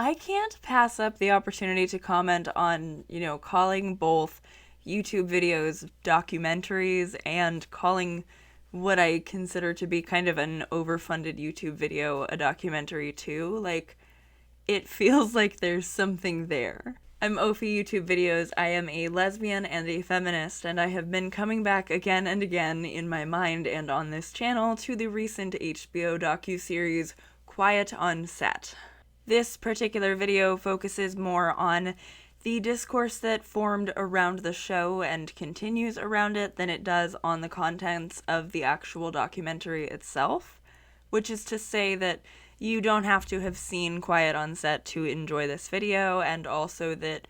I can't pass up the opportunity to comment on, calling both YouTube videos documentaries and calling what I consider to be kind of an overfunded YouTube video a documentary too. Like, it feels like there's something there. I'm Ophi YouTube videos. I am a lesbian and a feminist, and I have been coming back again and again in my mind and on this channel to the recent HBO docuseries Quiet on Set. This particular video focuses more on the discourse that formed around the show and continues around it than it does on the contents of the actual documentary itself, which is to say that you don't have to have seen Quiet on Set to enjoy this video, and also that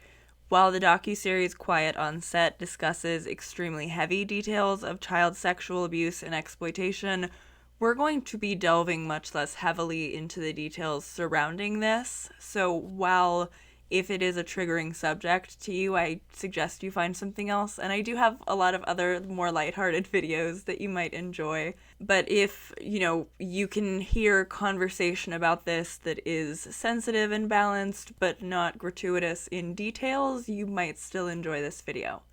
while the docuseries Quiet on Set discusses extremely heavy details of child sexual abuse and exploitation, we're going to be delving much less heavily into the details surrounding this. So while if it is a triggering subject to you, I suggest you find something else. And I do have a lot of other more lighthearted videos that you might enjoy. But if, you can hear conversation about this that is sensitive and balanced, but not gratuitous in details, you might still enjoy this video.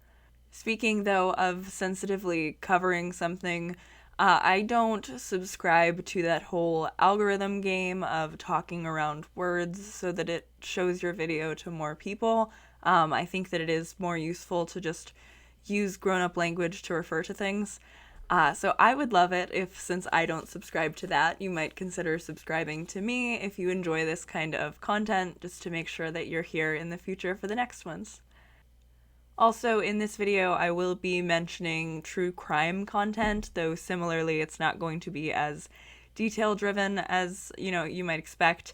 Speaking, though, of sensitively covering something, I don't subscribe to that whole algorithm game of talking around words so that it shows your video to more people. I think that it is more useful to just use grown-up language to refer to things. So I would love it if, since I don't subscribe to that, you might consider subscribing to me if you enjoy this kind of content, just to make sure that you're here in the future for the next ones. Also, in this video, I will be mentioning true crime content, though similarly, it's not going to be as detail-driven as, you might expect.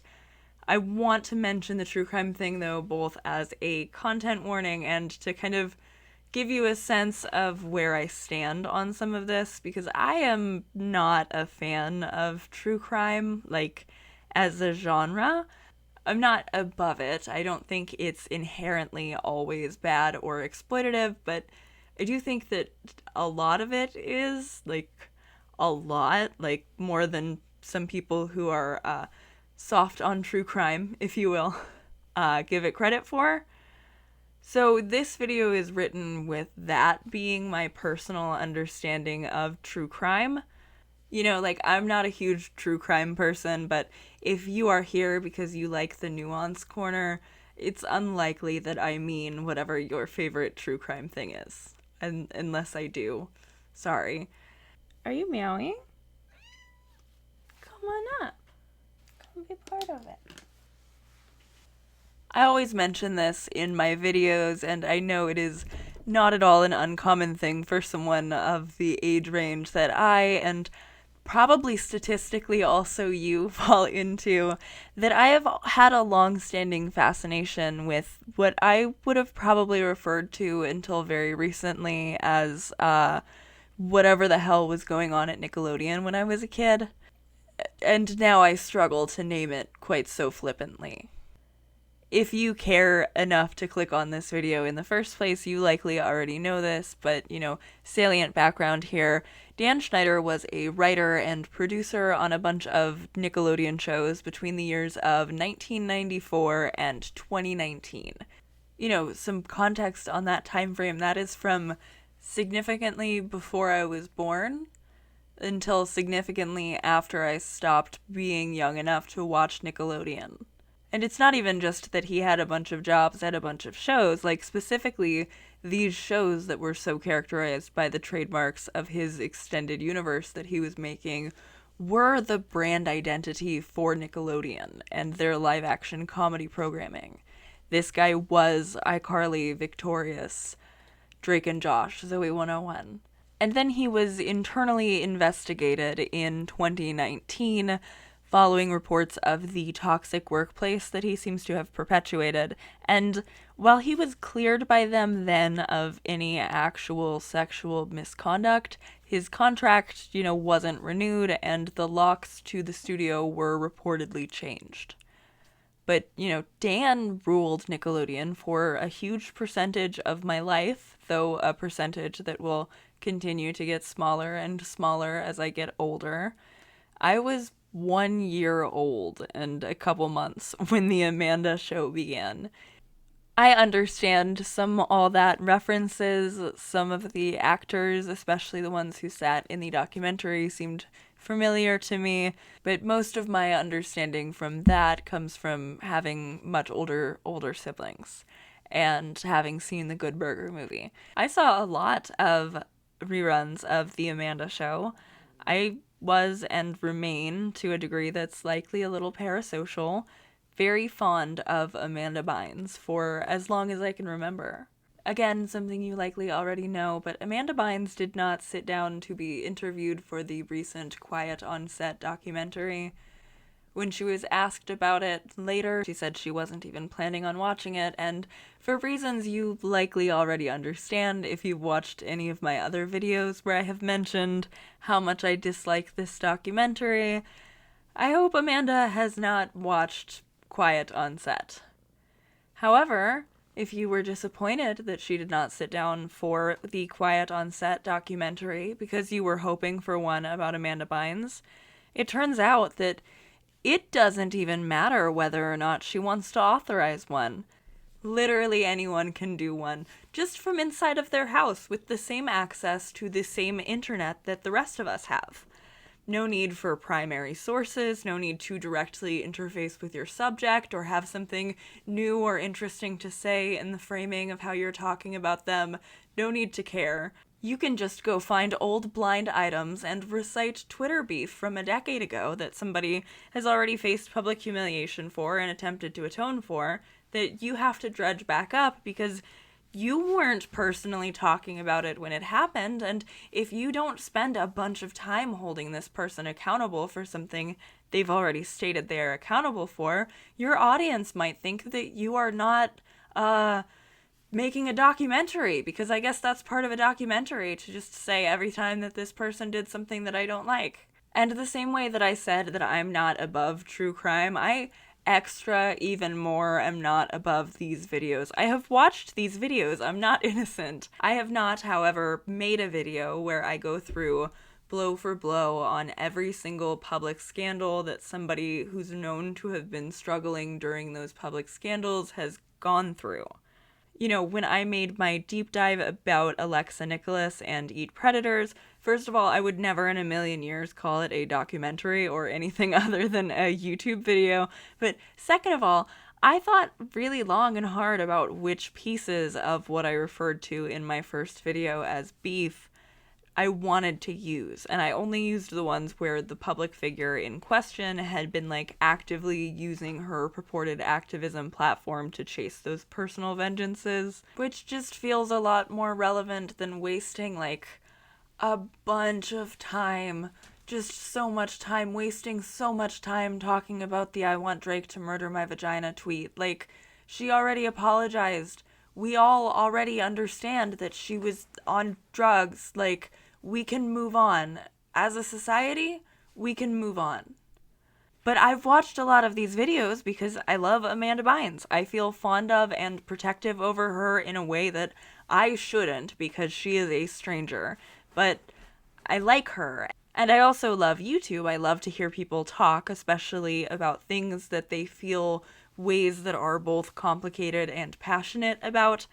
I want to mention the true crime thing, though, both as a content warning and to kind of give you a sense of where I stand on some of this, because I am not a fan of true crime, as a genre. I'm not above it. I don't think it's inherently always bad or exploitative, but I do think that a lot of it is, a lot, more than some people who are soft on true crime, if you will, give it credit for. So this video is written with that being my personal understanding of true crime. I'm not a huge true crime person, but if you are here because you like the nuance corner, it's unlikely that I mean whatever your favorite true crime thing is. And unless I do. Sorry. Are you meowing? Come on up. Come be part of it. I always mention this in my videos, and I know it is not at all an uncommon thing for someone of the age range that I, and probably statistically also you, fall into, that I have had a long-standing fascination with what I would have probably referred to until very recently as whatever the hell was going on at Nickelodeon when I was a kid. And now I struggle to name it quite so flippantly. If you care enough to click on this video in the first place, you likely already know this, but, salient background here. Dan Schneider was a writer and producer on a bunch of Nickelodeon shows between the years of 1994 and 2019. Some context on that time frame, that is from significantly before I was born until significantly after I stopped being young enough to watch Nickelodeon. And it's not even just that he had a bunch of jobs at a bunch of shows, specifically these shows that were so characterized by the trademarks of his extended universe that he was making were the brand identity for Nickelodeon and their live-action comedy programming. This guy was iCarly, Victorious, Drake and Josh, Zoe 101. And then he was internally investigated in 2019 following reports of the toxic workplace that he seems to have perpetuated. And while he was cleared by them then of any actual sexual misconduct, his contract, wasn't renewed, and the locks to the studio were reportedly changed. But, Dan ruled Nickelodeon for a huge percentage of my life, though a percentage that will continue to get smaller and smaller as I get older. I was 1 year old and a couple months when the Amanda show began. I understand all that references. Some of the actors, especially the ones who sat in the documentary, seemed familiar to me, but most of my understanding from that comes from having much older siblings and having seen the Good Burger movie. I saw a lot of reruns of the Amanda show. I was and remain, to a degree that's likely a little parasocial, very fond of Amanda Bynes for as long as I can remember. Again, something you likely already know, but Amanda Bynes did not sit down to be interviewed for the recent Quiet on Set documentary. When she was asked about it later, she said she wasn't even planning on watching it, and for reasons you likely already understand if you've watched any of my other videos where I have mentioned how much I dislike this documentary, I hope Amanda has not watched Quiet on Set. However, if you were disappointed that she did not sit down for the Quiet on Set documentary because you were hoping for one about Amanda Bynes, it turns out that it doesn't even matter whether or not she wants to authorize one. Literally anyone can do one, just from inside of their house with the same access to the same internet that the rest of us have. No need for primary sources, no need to directly interface with your subject or have something new or interesting to say in the framing of how you're talking about them. No need to care. You can just go find old blind items and recite Twitter beef from a decade ago that somebody has already faced public humiliation for and attempted to atone for, that you have to dredge back up because you weren't personally talking about it when it happened, and if you don't spend a bunch of time holding this person accountable for something they've already stated they are accountable for, your audience might think that you are not making a documentary, because I guess that's part of a documentary, to just say every time that this person did something that I don't like. And the same way that I said that I'm not above true crime, I even more am not above these videos. I have watched these videos. I'm not innocent. I have not, however, made a video where I go through blow for blow on every single public scandal that somebody who's known to have been struggling during those public scandals has gone through. You know, when I made my deep dive about Alexa Nicholas and Eat Predators, first of all, I would never in a million years call it a documentary or anything other than a YouTube video. But second of all, I thought really long and hard about which pieces of what I referred to in my first video as beef I wanted to use, and I only used the ones where the public figure in question had been actively using her purported activism platform to chase those personal vengeances, which just feels a lot more relevant than wasting a bunch of time, just so much time, wasting so much time talking about the "I want Drake to murder my vagina" tweet. She already apologized. We all already understand that she was on drugs. We can move on. As a society, we can move on. But I've watched a lot of these videos because I love Amanda Bynes. I feel fond of and protective over her in a way that I shouldn't, because she is a stranger. But I like her. And I also love YouTube. I love to hear people talk, especially about things that they feel ways that are both complicated and passionate about.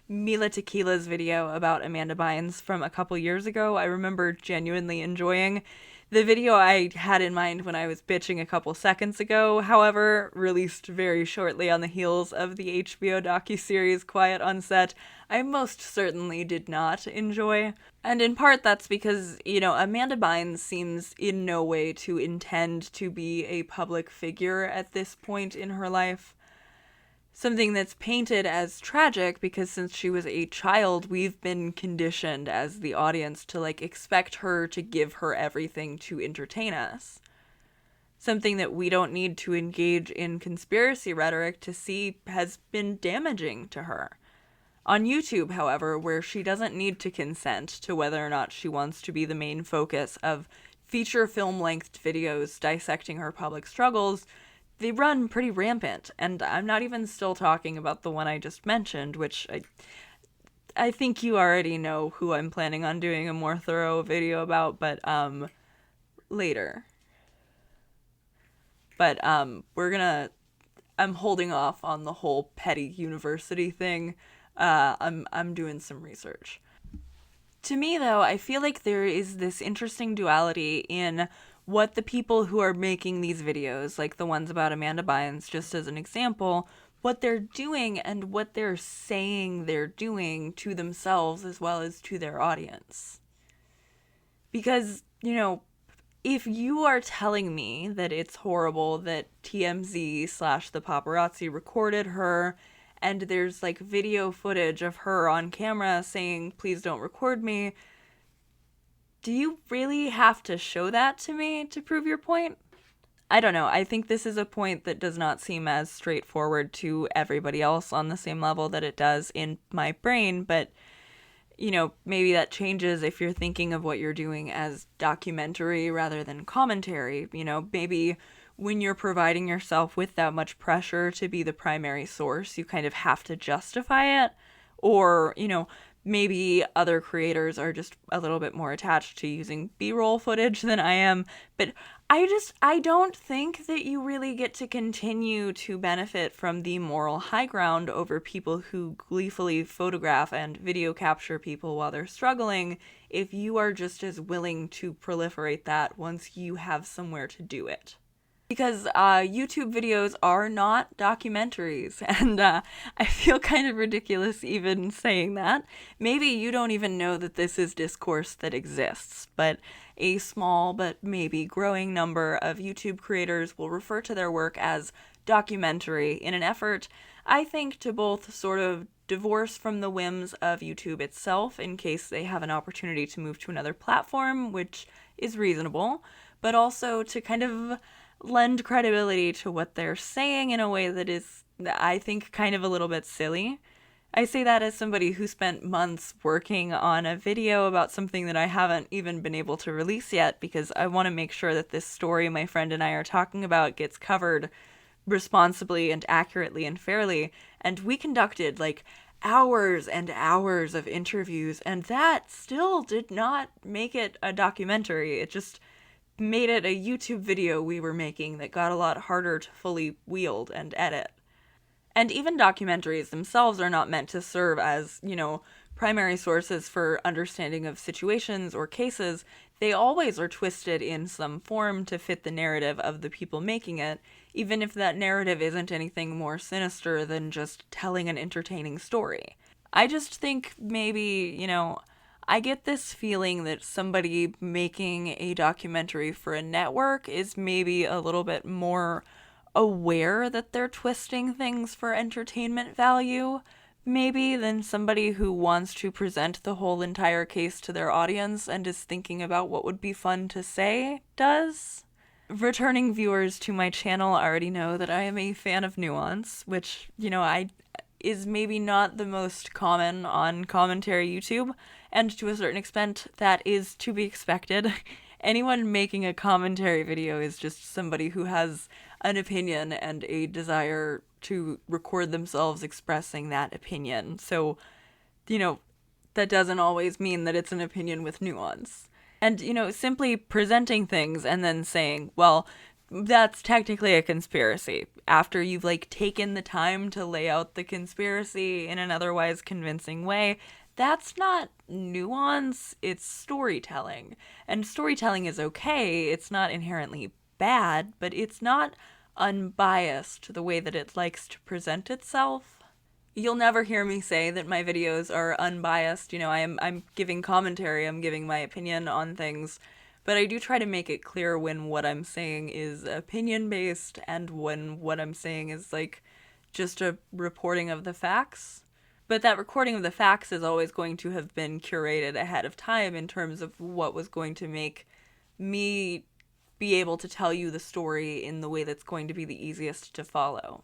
Mila Tequila's video about Amanda Bynes from a couple years ago, I remember genuinely enjoying. The video I had in mind when I was bitching a couple seconds ago, however, released very shortly on the heels of the HBO docuseries Quiet on Set, I most certainly did not enjoy. And in part that's because, Amanda Bynes seems in no way to intend to be a public figure at this point in her life. Something that's painted as tragic because since she was a child, we've been conditioned as the audience to expect her to give her everything to entertain us. Something that we don't need to engage in conspiracy rhetoric to see has been damaging to her. On YouTube, however, where she doesn't need to consent to whether or not she wants to be the main focus of feature film-length videos dissecting her public struggles, they run pretty rampant, and I'm not even still talking about the one I just mentioned, which I think you already know who I'm planning on doing a more thorough video about, but later. But I'm holding off on the whole petty university thing. I'm doing some research. To me, though, I feel like there is this interesting duality in what the people who are making these videos, like the ones about Amanda Bynes, just as an example, what they're doing and what they're saying they're doing to themselves as well as to their audience. Because, if you are telling me that it's horrible that TMZ / the paparazzi recorded her and there's like video footage of her on camera saying, please don't record me, do you really have to show that to me to prove your point? I don't know. I think this is a point that does not seem as straightforward to everybody else on the same level that it does in my brain, but maybe that changes if you're thinking of what you're doing as documentary rather than commentary. Maybe when you're providing yourself with that much pressure to be the primary source, you kind of have to justify it. Or, maybe other creators are just a little bit more attached to using B-roll footage than I am. But I don't think that you really get to continue to benefit from the moral high ground over people who gleefully photograph and video capture people while they're struggling if you are just as willing to proliferate that once you have somewhere to do it. Because YouTube videos are not documentaries, and I feel kind of ridiculous even saying that. Maybe you don't even know that this is discourse that exists, but a small but maybe growing number of YouTube creators will refer to their work as documentary in an effort, I think, to both sort of divorce from the whims of YouTube itself in case they have an opportunity to move to another platform, which is reasonable, but also to kind of lend credibility to what they're saying in a way that is, I think, kind of a little bit silly. I say that as somebody who spent months working on a video about something that I haven't even been able to release yet because I want to make sure that this story my friend and I are talking about gets covered responsibly and accurately and fairly. And we conducted like hours and hours of interviews, and that still did not make it a documentary. It just made it a YouTube video we were making that got a lot harder to fully wield and edit. And even documentaries themselves are not meant to serve as, primary sources for understanding of situations or cases. They always are twisted in some form to fit the narrative of the people making it, even if that narrative isn't anything more sinister than just telling an entertaining story. I just think maybe, I get this feeling that somebody making a documentary for a network is maybe a little bit more aware that they're twisting things for entertainment value, maybe, than somebody who wants to present the whole entire case to their audience and is thinking about what would be fun to say does. Returning viewers to my channel already know that I am a fan of nuance, which, is maybe not the most common on commentary YouTube, and to a certain extent, that is to be expected. Anyone making a commentary video is just somebody who has an opinion and a desire to record themselves expressing that opinion. So, that doesn't always mean that it's an opinion with nuance. And, simply presenting things and then saying, well, that's technically a conspiracy, after you've taken the time to lay out the conspiracy in an otherwise convincing way, that's not nuance, it's storytelling. And storytelling is okay, it's not inherently bad, but it's not unbiased the way that it likes to present itself. You'll never hear me say that my videos are unbiased. I'm giving commentary, I'm giving my opinion on things, but I do try to make it clear when what I'm saying is opinion-based and when what I'm saying is just a reporting of the facts. But that recording of the facts is always going to have been curated ahead of time in terms of what was going to make me be able to tell you the story in the way that's going to be the easiest to follow,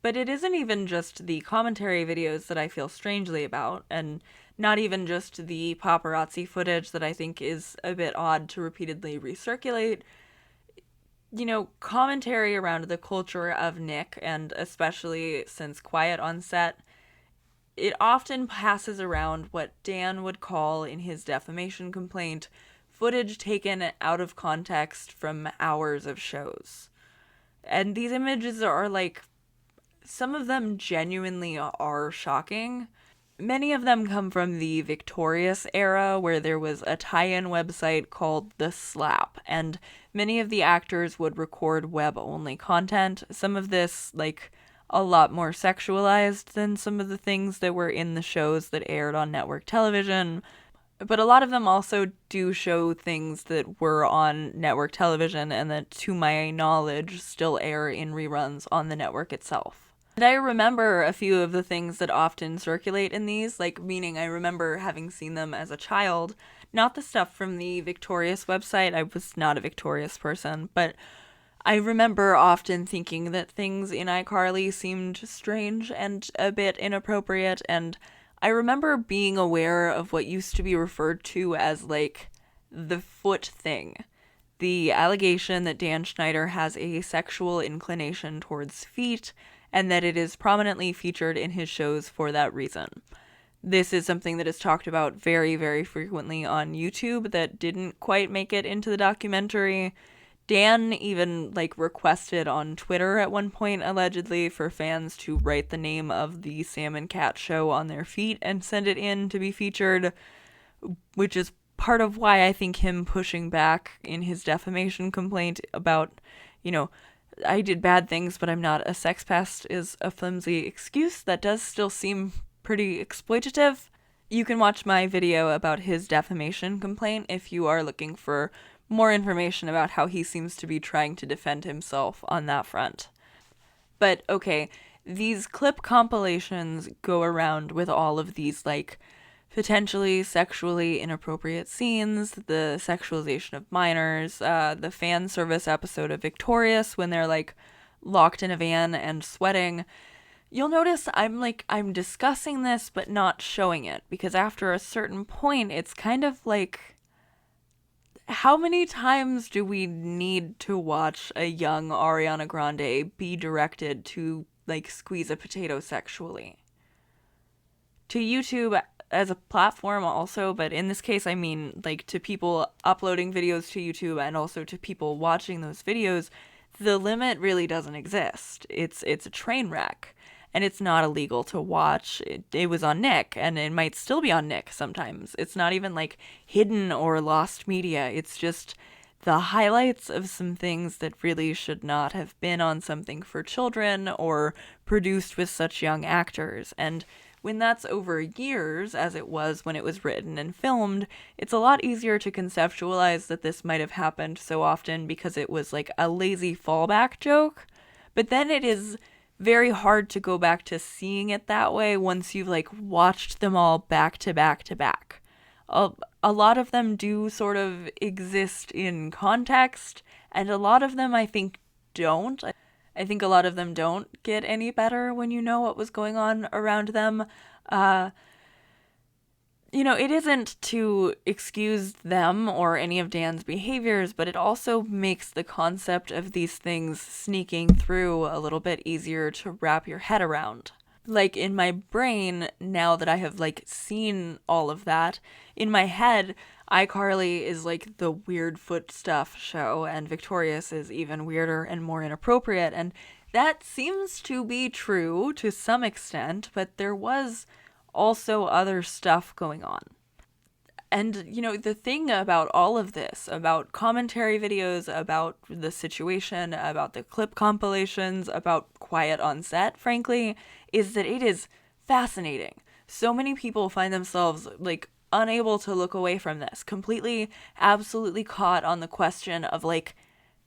But it isn't even just the commentary videos that I feel strangely about, and not even just the paparazzi footage that I think is a bit odd to repeatedly recirculate. Commentary around the culture of Nick, and especially since Quiet on Set, it often passes around what Dan would call in his defamation complaint footage taken out of context from hours of shows. And these images are like, some of them genuinely are shocking. Many of them come from the Victorious era, where there was a tie-in website called The Slap, and many of the actors would record web-only content. Some of this, like, a lot more sexualized than some of the things that were in the shows that aired on network television. But a lot of them also do show things that were on network television and that, to my knowledge, still air in reruns on the network itself. And I remember a few of the things that often circulate in these, like, meaning I remember having seen them as a child. Not the stuff from the Victorious website, I was not a Victorious person, but I remember often thinking that things in iCarly seemed strange and a bit inappropriate, and I remember being aware of what used to be referred to as, like, the foot thing. The allegation that Dan Schneider has a sexual inclination towards feet, and that it is prominently featured in his shows for that reason. This is something that is talked about very, very frequently on YouTube that didn't quite make it into the documentary. Dan even, like, requested on Twitter at one point, allegedly, for fans to write the name of the Sam and Cat show on their feet and send it in to be featured, which is part of why I think him pushing back in his defamation complaint about, you know, I did bad things, but I'm not a sex pest, is a flimsy excuse that does still seem pretty exploitative. You can watch my video about his defamation complaint if you are looking for more information about how he seems to be trying to defend himself on that front. But okay, these clip compilations go around with all of these, like, potentially sexually inappropriate scenes, the sexualization of minors, the fan service episode of Victorious when they're, like, locked in a van and sweating. You'll notice I'm discussing this but not showing it, because after a certain point it's kind of like, how many times do we need to watch a young Ariana Grande be directed to, like, squeeze a potato sexually? To YouTube as a platform also, but in this case I mean, like, to people uploading videos to YouTube and also to people watching those videos, the limit really doesn't exist. It's a train wreck, and it's not illegal to watch. It was on Nick, and it might still be on Nick sometimes. It's not even, like, hidden or lost media. It's just the highlights of some things that really should not have been on something for children or produced with such young actors. And when that's over years, as it was when it was written and filmed, it's a lot easier to conceptualize that this might have happened so often because it was, like, a lazy fallback joke. But then it is very hard to go back to seeing it that way once you've, like, watched them all back to back to back. A lot of them do sort of exist in context, and a lot of them I think don't. I think a lot of them don't get any better when you know what was going on around them. It isn't to excuse them or any of Dan's behaviors, but it also makes the concept of these things sneaking through a little bit easier to wrap your head around. Like, in my brain, now that I have, like, seen all of that, in my head, iCarly is, like, the weird foot stuff show, and Victorious is even weirder and more inappropriate, and that seems to be true to some extent, but there was also other stuff going on. And, the thing about all of this, about commentary videos, about the situation, about the clip compilations, about Quiet on Set, frankly, is that it is fascinating. So many people find themselves, like, unable to look away from this, completely, absolutely caught on the question of, like,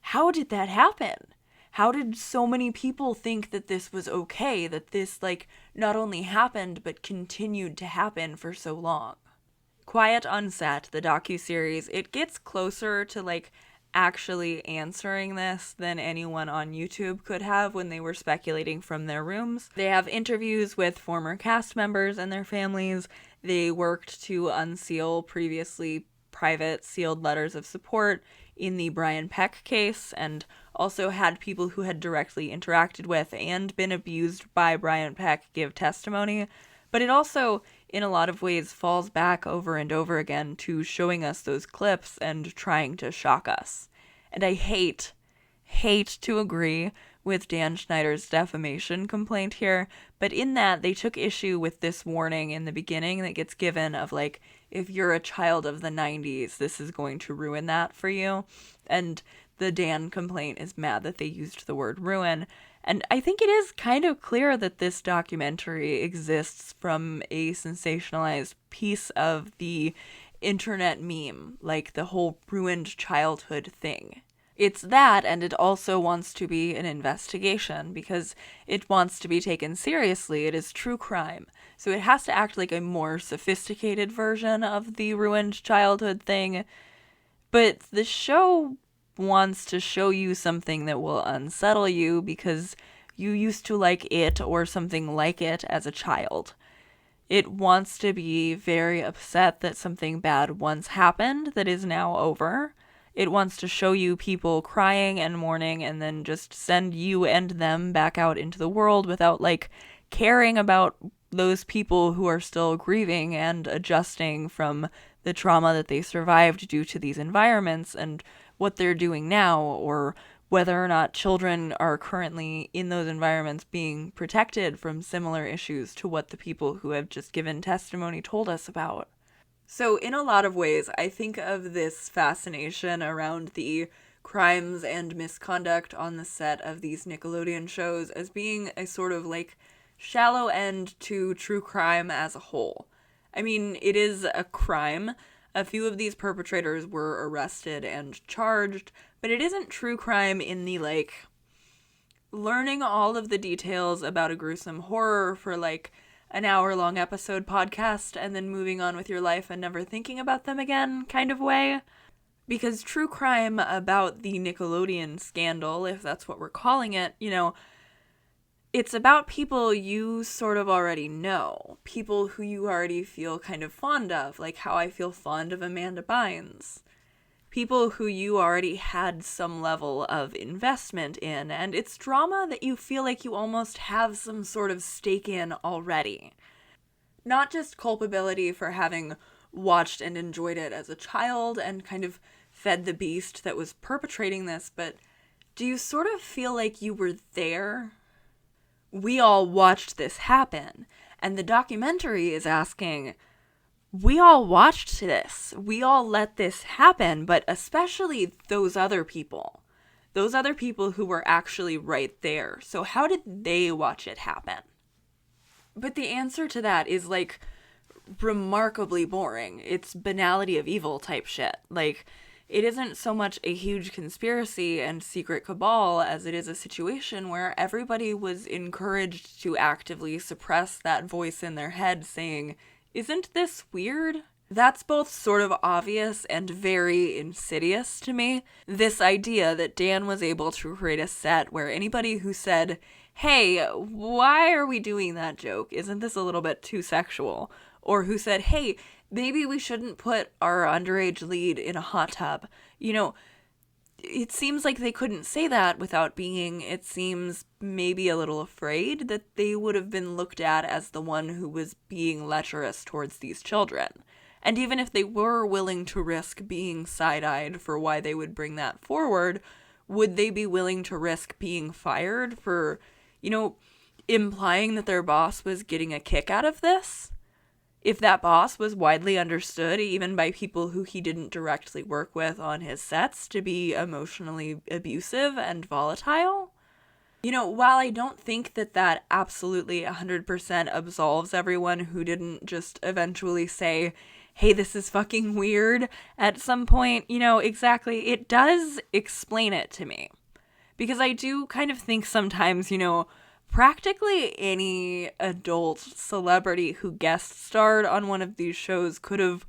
how did that happen? How did so many people think that this was okay, that this, like, not only happened, but continued to happen for so long? Quiet on Set, the docuseries, it gets closer to, like, actually answering this than anyone on YouTube could have when they were speculating from their rooms. They have interviews with former cast members and their families. They worked to unseal previously private sealed letters of support in the Brian Peck case, and also had people who had directly interacted with and been abused by Brian Peck give testimony. But it also in a lot of ways falls back over and over again to showing us those clips and trying to shock us. And I hate to agree with Dan Schneider's defamation complaint here, but in that they took issue with this warning in the beginning that gets given of like, if you're a child of the 90s, this is going to ruin that for you. And the Dan complaint is mad that they used the word ruin. And I think it is kind of clear that this documentary exists from a sensationalized piece of the internet meme, like the whole ruined childhood thing. It's that, and it also wants to be an investigation because it wants to be taken seriously. It is true crime. So it has to act like a more sophisticated version of the ruined childhood thing. But the show wants to show you something that will unsettle you because you used to like it or something like it as a child. It wants to be very upset that something bad once happened that is now over. It wants to show you people crying and mourning and then just send you and them back out into the world without, like, caring about those people who are still grieving and adjusting from the trauma that they survived due to these environments and what they're doing now, or whether or not children are currently in those environments being protected from similar issues to what the people who have just given testimony told us about. So in a lot of ways, I think of this fascination around the crimes and misconduct on the set of these Nickelodeon shows as being a sort of like shallow end to true crime as a whole. I mean, it is a crime. A few of these perpetrators were arrested and charged, but it isn't true crime in the, like, learning all of the details about a gruesome horror for, like, an hour-long episode podcast and then moving on with your life and never thinking about them again kind of way. Because true crime about the Nickelodeon scandal, if that's what we're calling it, you know, it's about people you sort of already know. People who you already feel kind of fond of, like how I feel fond of Amanda Bynes. People who you already had some level of investment in, and it's drama that you feel like you almost have some sort of stake in already. Not just culpability for having watched and enjoyed it as a child and kind of fed the beast that was perpetrating this, but do you sort of feel like you were there? We all watched this happen, and the documentary is asking, we all watched this. We all let this happen, but especially those other people who were actually right there. So how did they watch it happen? But the answer to that is, like, remarkably boring. It's banality of evil type shit. Like, it isn't so much a huge conspiracy and secret cabal as it is a situation where everybody was encouraged to actively suppress that voice in their head saying, isn't this weird? That's both sort of obvious and very insidious to me. This idea that Dan was able to create a set where anybody who said, hey, why are we doing that joke? Isn't this a little bit too sexual? Or who said, hey, maybe we shouldn't put our underage lead in a hot tub. You know, it seems like they couldn't say that without being, it seems, maybe a little afraid that they would have been looked at as the one who was being lecherous towards these children. And even if they were willing to risk being side-eyed for why they would bring that forward, would they be willing to risk being fired for, you know, implying that their boss was getting a kick out of this? If that boss was widely understood, even by people who he didn't directly work with on his sets, to be emotionally abusive and volatile? You know, while I don't think that that absolutely 100% absolves everyone who didn't just eventually say, hey, this is fucking weird at some point, you know, exactly, it does explain it to me. Because I do kind of think sometimes, you know, practically any adult celebrity who guest starred on one of these shows could have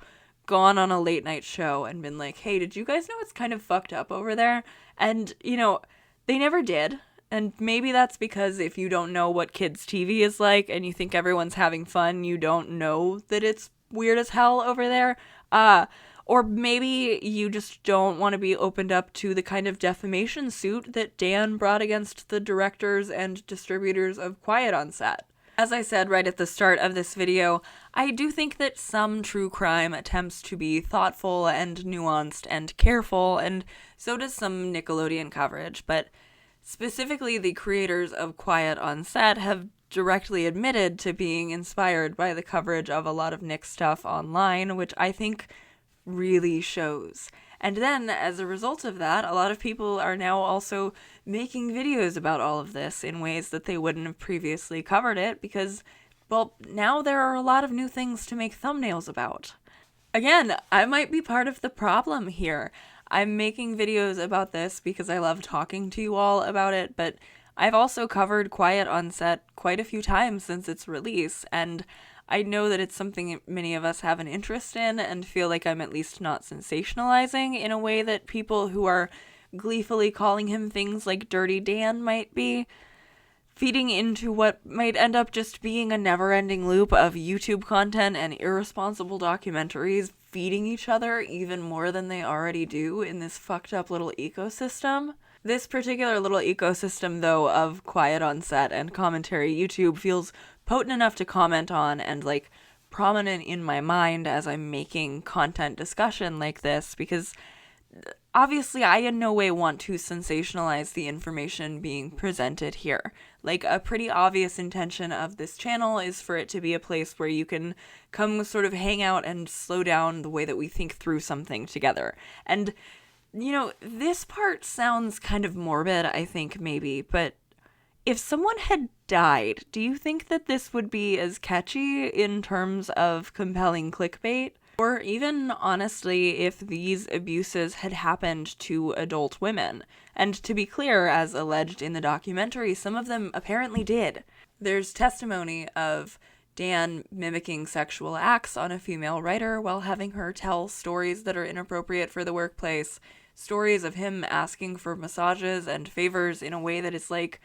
gone on a late night show and been like, hey, did you guys know it's kind of fucked up over there? And, you know, they never did. And maybe that's because if you don't know what kids' TV is like and you think everyone's having fun, you don't know that it's weird as hell over there. Or maybe you just don't want to be opened up to the kind of defamation suit that Dan brought against the directors and distributors of Quiet on Set. As I said right at the start of this video, I do think that some true crime attempts to be thoughtful and nuanced and careful, and so does some Nickelodeon coverage, but specifically the creators of Quiet on Set have directly admitted to being inspired by the coverage of a lot of Nick stuff online, which I think really shows. And then, as a result of that, a lot of people are now also making videos about all of this in ways that they wouldn't have previously covered it because, well, now there are a lot of new things to make thumbnails about. Again, I might be part of the problem here. I'm making videos about this because I love talking to you all about it, but I've also covered Quiet on Set quite a few times since its release, and I know that it's something many of us have an interest in and feel like I'm at least not sensationalizing in a way that people who are gleefully calling him things like Dirty Dan might be, feeding into what might end up just being a never-ending loop of YouTube content and irresponsible documentaries feeding each other even more than they already do in this fucked up little ecosystem. This particular little ecosystem, though, of Quiet on Set and commentary YouTube feels potent enough to comment on and, like, prominent in my mind as I'm making content discussion like this, because obviously I in no way want to sensationalize the information being presented here. Like, a pretty obvious intention of this channel is for it to be a place where you can come sort of hang out and slow down the way that we think through something together. And, you know, this part sounds kind of morbid, I think, maybe, but if someone had died, do you think that this would be as catchy in terms of compelling clickbait? Or even, honestly, if these abuses had happened to adult women? And to be clear, as alleged in the documentary, some of them apparently did. There's testimony of Dan mimicking sexual acts on a female writer while having her tell stories that are inappropriate for the workplace, stories of him asking for massages and favors in a way that is like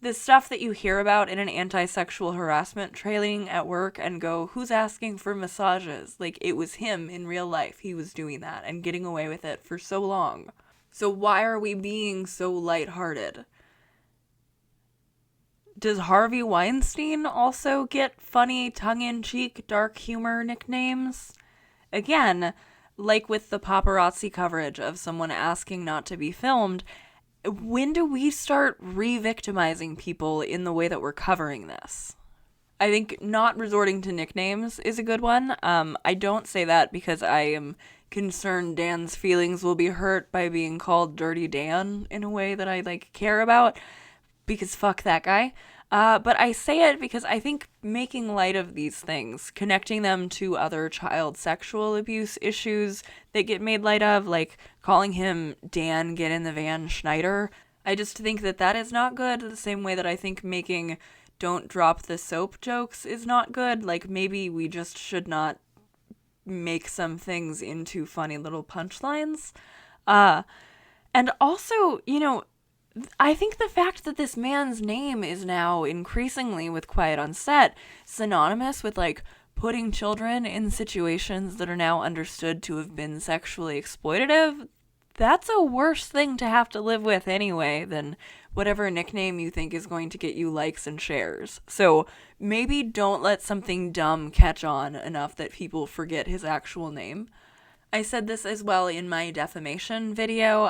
the stuff that you hear about in an anti-sexual harassment training at work and go, who's asking for massages? Like, it was him in real life. He was doing that and getting away with it for so long. So why are we being so lighthearted? Does Harvey Weinstein also get funny, tongue-in-cheek, dark humor nicknames? Again, like with the paparazzi coverage of someone asking not to be filmed, when do we start re-victimizing people in the way that we're covering this? I think not resorting to nicknames is a good one. I don't say that because I am concerned Dan's feelings will be hurt by being called Dirty Dan in a way that I, like, care about, because fuck that guy. But I say it because I think making light of these things, connecting them to other child sexual abuse issues that get made light of, like calling him Dan Get in the Van Schneider, I just think that that is not good, the same way that I think making don't drop the soap jokes is not good. Like, maybe we just should not make some things into funny little punchlines. And also, you know, I think the fact that this man's name is now increasingly, with Quiet on Set, synonymous with, like, putting children in situations that are now understood to have been sexually exploitative, that's a worse thing to have to live with anyway than whatever nickname you think is going to get you likes and shares. So maybe don't let something dumb catch on enough that people forget his actual name. I said this as well in my defamation video.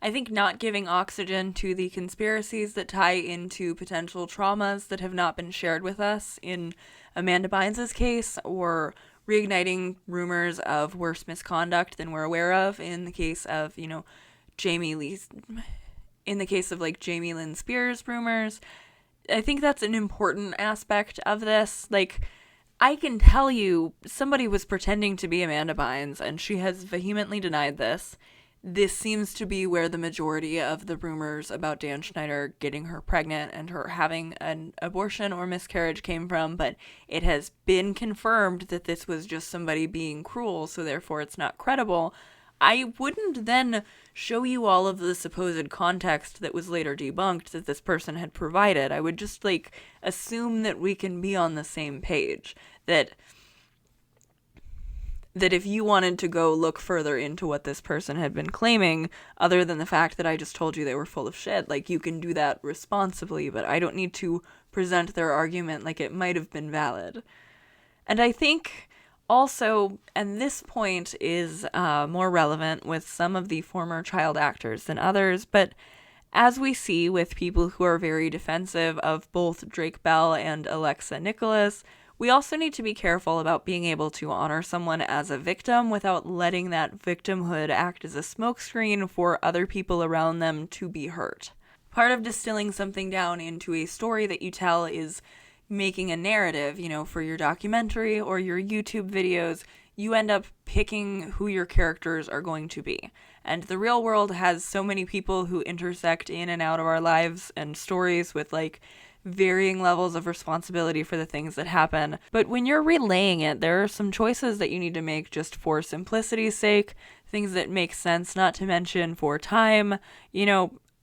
I think not giving oxygen to the conspiracies that tie into potential traumas that have not been shared with us in Amanda Bynes' case, or reigniting rumors of worse misconduct than we're aware of in the case of, you know, Jamie Lynn Spears rumors. I think that's an important aspect of this. Like, I can tell you somebody was pretending to be Amanda Bynes, and she has vehemently denied this. This seems to be where the majority of the rumors about Dan Schneider getting her pregnant and her having an abortion or miscarriage came from, but it has been confirmed that this was just somebody being cruel, so therefore it's not credible. I wouldn't then show you all of the supposed context that was later debunked that this person had provided. I would just, like, assume that we can be on the same page. That if you wanted to go look further into what this person had been claiming, other than the fact that I just told you they were full of shit, like, you can do that responsibly, but I don't need to present their argument like it might have been valid. And I think also, and this point is more relevant with some of the former child actors than others, but as we see with people who are very defensive of both Drake Bell and Alexa Nicholas, we also need to be careful about being able to honor someone as a victim without letting that victimhood act as a smokescreen for other people around them to be hurt. Part of distilling something down into a story that you tell is making a narrative, for your documentary or your YouTube videos. You end up picking who your characters are going to be. And the real world has so many people who intersect in and out of our lives and stories with varying levels of responsibility for the things that happen. But when you're relaying it, there are some choices that you need to make just for simplicity's sake, things that make sense, not to mention for time,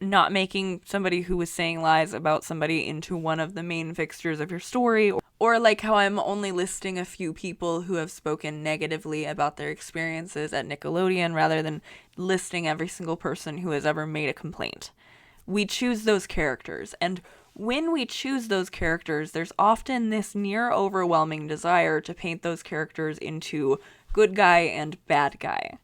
not making somebody who was saying lies about somebody into one of the main fixtures of your story, or like how I'm only listing a few people who have spoken negatively about their experiences at Nickelodeon rather than listing every single person who has ever made a complaint. We choose those characters, and when we choose those characters, there's often this near overwhelming desire to paint those characters into good guy and bad guy,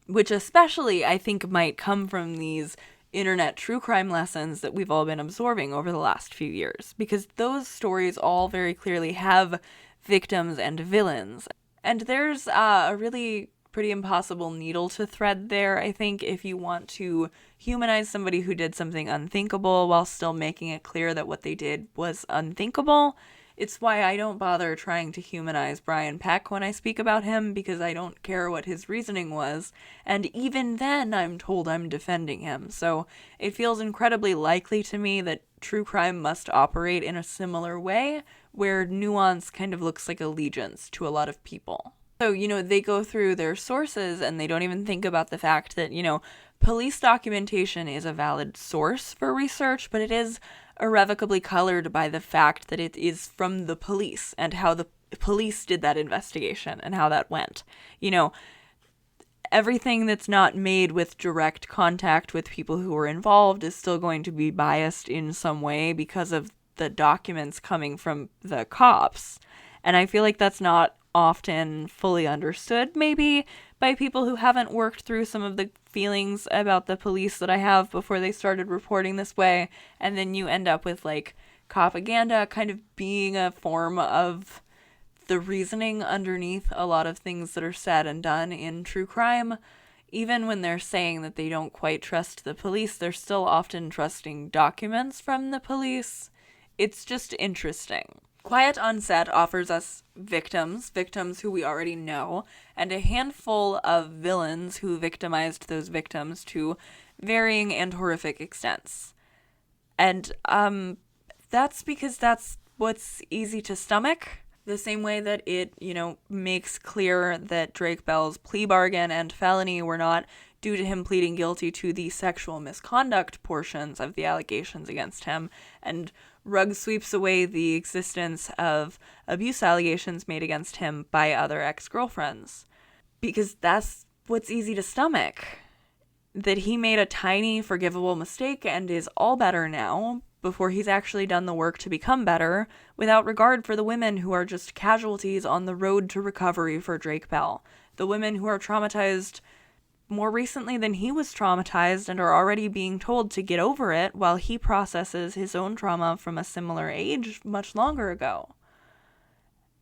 which especially I think might come from these internet true crime lessons that we've all been absorbing over the last few years, because those stories all very clearly have victims and villains. And there's a really pretty impossible needle to thread there, I think, if you want to humanize somebody who did something unthinkable while still making it clear that what they did was unthinkable. It's why I don't bother trying to humanize Brian Peck when I speak about him, because I don't care what his reasoning was, and even then I'm told I'm defending him. So it feels incredibly likely to me that true crime must operate in a similar way, where nuance kind of looks like allegiance to a lot of people. So, they go through their sources and they don't even think about the fact that, police documentation is a valid source for research, but it is irrevocably colored by the fact that it is from the police and how the police did that investigation and how that went. Everything that's not made with direct contact with people who were involved is still going to be biased in some way because of the documents coming from the cops. And I feel like that's not often fully understood, maybe, by people who haven't worked through some of the feelings about the police that I have before they started reporting this way, and then you end up with propaganda kind of being a form of the reasoning underneath a lot of things that are said and done in true crime. Even when they're saying that they don't quite trust the police, they're still often trusting documents from the police. It's just interesting. Quiet on Set offers us victims who we already know, and a handful of villains who victimized those victims to varying and horrific extents. And that's because that's what's easy to stomach. The same way that it, makes clear that Drake Bell's plea bargain and felony were not due to him pleading guilty to the sexual misconduct portions of the allegations against him, and rug sweeps away the existence of abuse allegations made against him by other ex-girlfriends. Because that's what's easy to stomach. That he made a tiny, forgivable mistake and is all better now, before he's actually done the work to become better, without regard for the women who are just casualties on the road to recovery for Drake Bell. The women who are traumatized more recently than he was traumatized and are already being told to get over it while he processes his own trauma from a similar age much longer ago.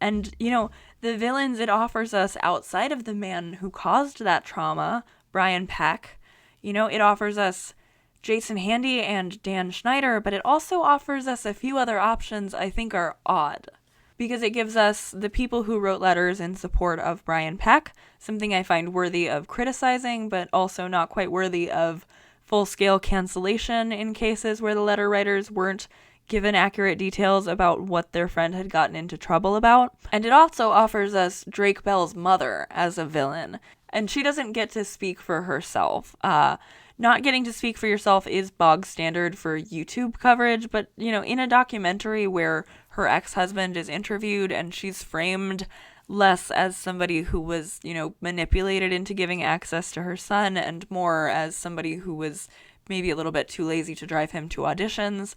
And, the villains it offers us outside of the man who caused that trauma, Brian Peck, it offers us Jason Handy and Dan Schneider, but it also offers us a few other options I think are odd. Because it gives us the people who wrote letters in support of Brian Peck, something I find worthy of criticizing, but also not quite worthy of full-scale cancellation in cases where the letter writers weren't given accurate details about what their friend had gotten into trouble about. And it also offers us Drake Bell's mother as a villain, and she doesn't get to speak for herself. Not getting to speak for yourself is bog standard for YouTube coverage, but, in a documentary where her ex-husband is interviewed and she's framed less as somebody who was, manipulated into giving access to her son and more as somebody who was maybe a little bit too lazy to drive him to auditions,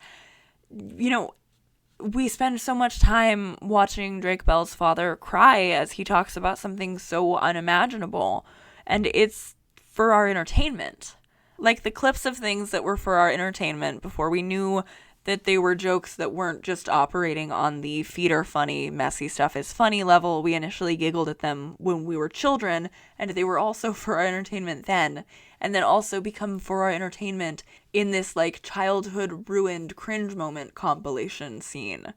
we spend so much time watching Drake Bell's father cry as he talks about something so unimaginable, and it's for our entertainment. Like the clips of things that were for our entertainment before we knew that they were jokes that weren't just operating on the feet are funny, messy stuff is funny level. We initially giggled at them when we were children, and they were also for our entertainment then, and then also become for our entertainment in this like childhood ruined cringe moment compilation scene.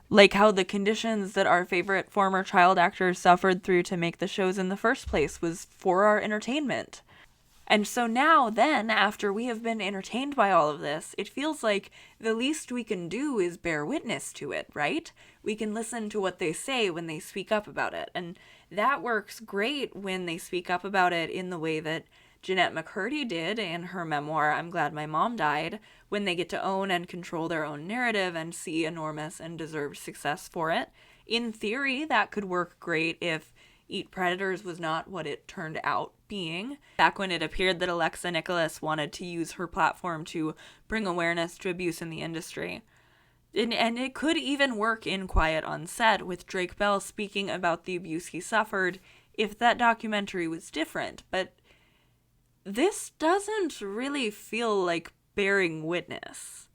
Like how the conditions that our favorite former child actors suffered through to make the shows in the first place was for our entertainment. And so now, then, after we have been entertained by all of this, it feels like the least we can do is bear witness to it, right? We can listen to what they say when they speak up about it. And that works great when they speak up about it in the way that Jeanette McCurdy did in her memoir, I'm Glad My Mom Died, when they get to own and control their own narrative and see enormous and deserved success for it. In theory, that could work great if Eat Predators was not what it turned out being. Back when it appeared that Alexa Nicholas wanted to use her platform to bring awareness to abuse in the industry. And it could even work in Quiet on Set with Drake Bell speaking about the abuse he suffered if that documentary was different. But this doesn't really feel like bearing witness.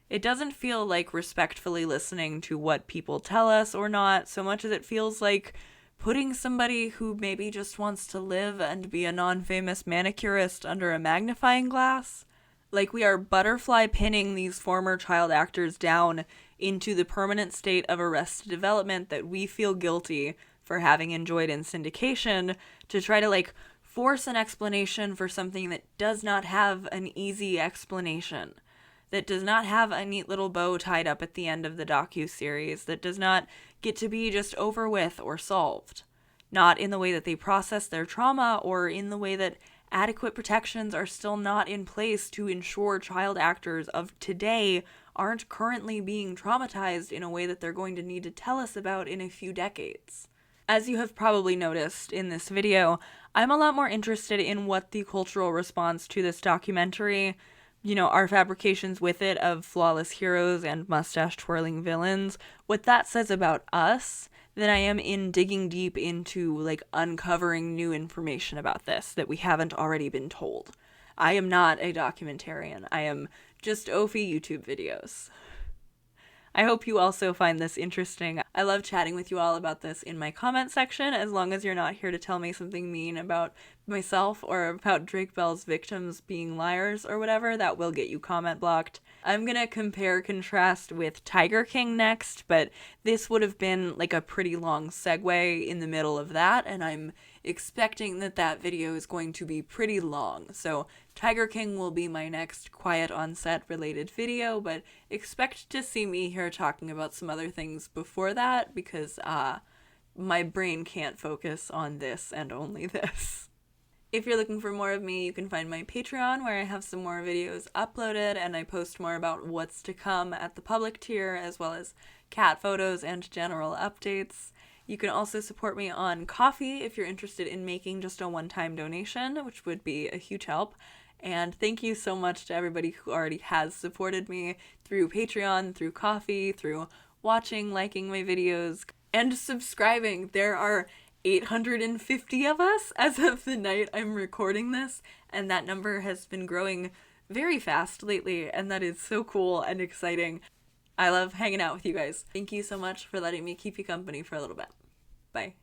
It doesn't feel like respectfully listening to what people tell us or not, so much as it feels like putting somebody who maybe just wants to live and be a non-famous manicurist under a magnifying glass. Like we are butterfly pinning these former child actors down into the permanent state of arrested development that we feel guilty for having enjoyed in syndication to try to like force an explanation for something that does not have an easy explanation, that does not have a neat little bow tied up at the end of the docuseries, that does not get to be just over with or solved. Not in the way that they process their trauma or in the way that adequate protections are still not in place to ensure child actors of today aren't currently being traumatized in a way that they're going to need to tell us about in a few decades. As you have probably noticed in this video, I'm a lot more interested in what the cultural response to this documentary, our fabrications with it of flawless heroes and mustache-twirling villains, what that says about us, than I am in digging deep into, like, uncovering new information about this that we haven't already been told. I am not a documentarian. I am just Ophi YouTube videos. I hope you also find this interesting. I love chatting with you all about this in my comment section, as long as you're not here to tell me something mean about myself or about Drake Bell's victims being liars or whatever. That will get you comment blocked. I'm gonna compare contrast with Tiger King next, but this would have been like a pretty long segue in the middle of that, and I'm expecting that video is going to be pretty long. So Tiger King will be my next Quiet on Set related video, but expect to see me here talking about some other things before that because my brain can't focus on this and only this. If you're looking for more of me, you can find my Patreon where I have some more videos uploaded and I post more about what's to come at the public tier as well as cat photos and general updates. You can also support me on Ko-fi if you're interested in making just a one-time donation, which would be a huge help. And thank you so much to everybody who already has supported me through Patreon, through Ko-fi, through watching, liking my videos, and subscribing. There are 850 of us as of the night I'm recording this, and that number has been growing very fast lately, and that is so cool and exciting. I love hanging out with you guys. Thank you so much for letting me keep you company for a little bit. Bye.